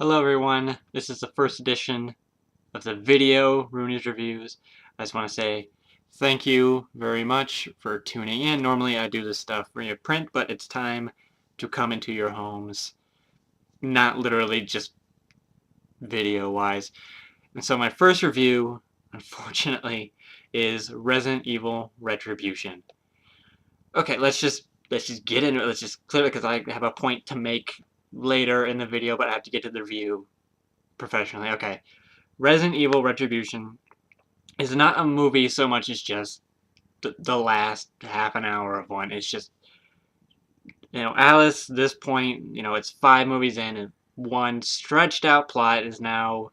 Hello everyone, this is the first edition of the video Rooney's Reviews. I just want to say thank you very much for tuning in. Normally I do this stuff via print, but it's time to come into your homes. Not literally, just video-wise. And so my first review, unfortunately, is Resident Evil Retribution. Okay, let's just get into it. Let's just clear it because I have a point to make later in the video, but I have to get to the review professionally. Okay. Resident Evil Retribution is not a movie so much as just the last half an hour of one. It's just, Alice, this point, it's 5 movies in, and one stretched out plot is now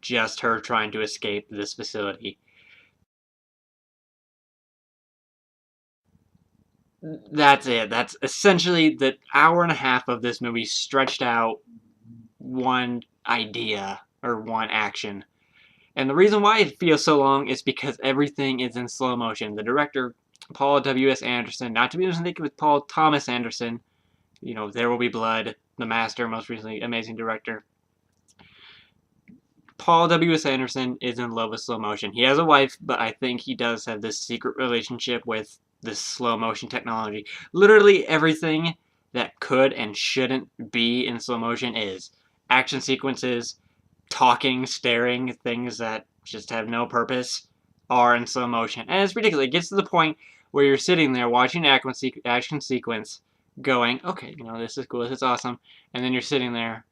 just her trying to escape this facility. That's it. That's essentially the hour and a half of this movie stretched out one idea or one action. And the reason why it feels so long is because everything is in slow motion. The director, Paul W.S. Anderson, not to be mistaken with Paul Thomas Anderson, There Will Be Blood, The Master, most recently amazing director. Paul W.S. Anderson is in love with slow motion. He has a wife, but I think he does have this secret relationship with this slow motion technology. Literally everything that could and shouldn't be in slow motion is. Action sequences, talking, staring, things that just have no purpose are in slow motion. And it's ridiculous. It gets to the point where you're sitting there watching an action sequence going, okay, this is cool, this is awesome. And then you're sitting there,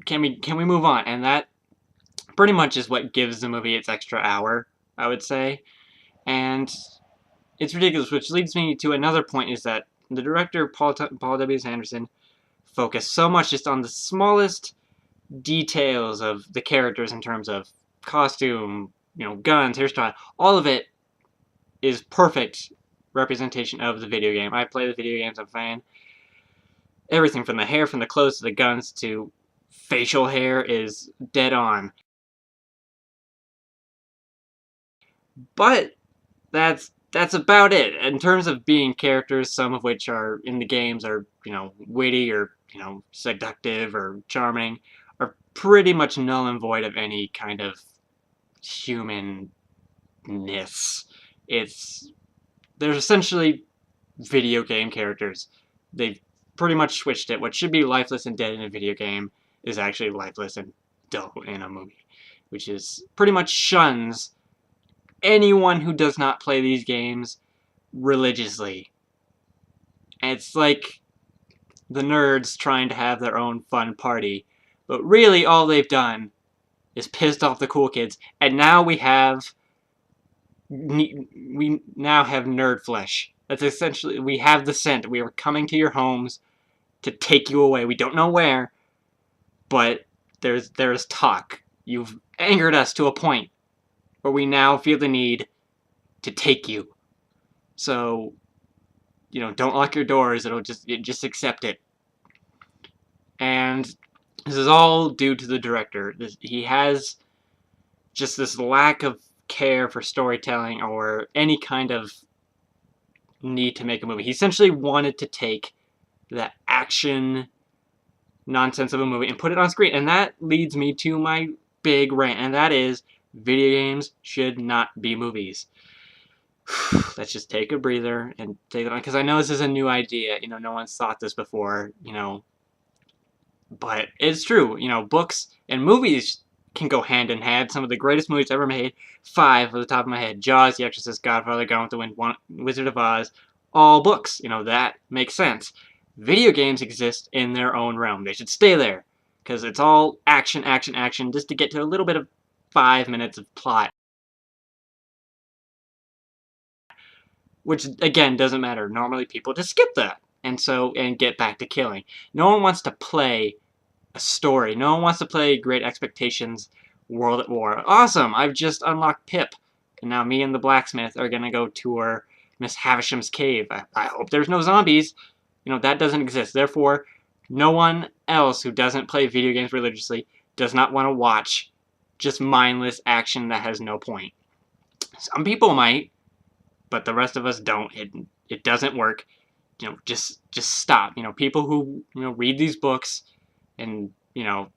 can we move on? And that pretty much is what gives the movie its extra hour, I would say. And it's ridiculous, which leads me to another point, is that the director, Paul W. Anderson, focused so much just on the smallest details of the characters in terms of costume, guns, hairstyle. All of it is perfect representation of the video game. I play the video games, I'm a fan. Everything from the hair, from the clothes, to the guns, to facial hair is dead on. But that's about it. In terms of being characters, some of which are in the games are, witty or, seductive or charming, are pretty much null and void of any kind of humanness. There's essentially video game characters. They've pretty much switched it. What should be lifeless and dead in a video game is actually lifeless and dull in a movie, which is pretty much shuns anyone who does not play these games religiously. And it's like the nerds trying to have their own fun party, but really all they've done is pissed off the cool kids, and now we now have nerd flesh. That's essentially, we have the scent. We are coming to your homes to take you away. We don't know where, but there's talk. You've angered us to a point where we now feel the need to take you. So, don't lock your doors. Just accept it. And this is all due to the director. He has just this lack of care for storytelling or any kind of need to make a movie. He essentially wanted to take the action nonsense of a movie and put it on screen. And that leads me to my big rant, and that is, video games should not be movies. Let's just take a breather and take it on, because I know this is a new idea. No one's thought this before, but it's true. Books and movies can go hand in hand. Some of the greatest movies ever made, 5 off the top of my head: Jaws, The Exorcist, Godfather, Gone with the Wind, Wizard of Oz, all books. That makes sense. Video games exist in their own realm. They should stay there, because it's all action, action, action, just to get to a little bit of 5 minutes of plot. Which, again, doesn't matter. Normally people just skip that and get back to killing. No one wants to play a story. No one wants to play Great Expectations World at War. Awesome! I've just unlocked Pip. And now me and the blacksmith are gonna go tour Miss Havisham's cave. I hope there's no zombies. That doesn't exist. Therefore, no one else who doesn't play video games religiously does not want to watch just mindless action that has no point. Some people might, but the rest of us don't. It doesn't work. just stop. People who read these books and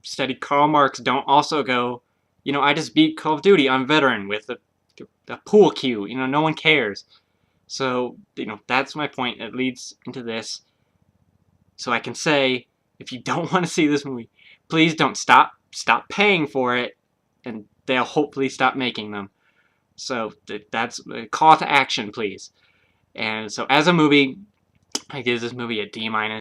study Karl Marx don't also go, I just beat Call of Duty on veteran with a pool cue. No one cares. So that's my point. It leads into this. So I can say, if you don't want to see this movie, please don't stop paying for it, and they'll hopefully stop making them. So that's a call to action, please. And so as a movie, I give this movie a D-. Not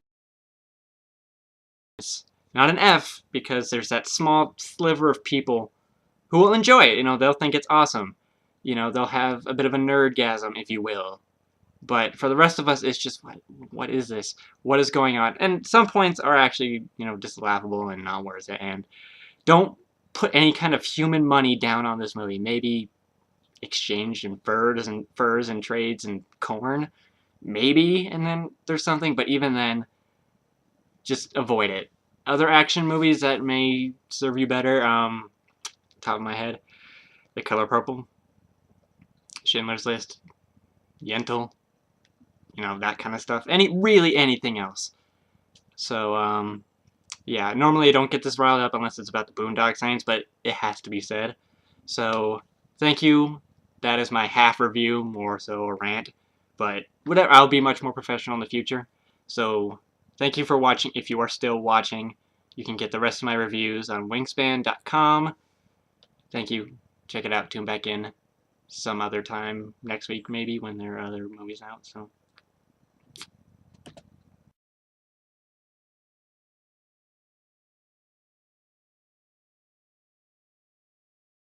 an F, because there's that small sliver of people who will enjoy it. They'll think it's awesome. They'll have a bit of a nerdgasm, if you will. But for the rest of us, it's just, what is this? What is going on? And some points are actually, just laughable and not worth it. And don't put any kind of human money down on this movie. Maybe exchanged in furs and trades and corn. Maybe, and then there's something. But even then, just avoid it. Other action movies that may serve you better, top of my head, The Color Purple, Schindler's List, Yentl, that kind of stuff. Really anything else. So, yeah, normally I don't get this riled up unless it's about the Boondock Saints, but it has to be said. So, thank you. That is my half review, more so a rant. But whatever, I'll be much more professional in the future. So, thank you for watching. If you are still watching, you can get the rest of my reviews on wingspan.com. Thank you. Check it out. Tune back in some other time next week, maybe, when there are other movies out. So.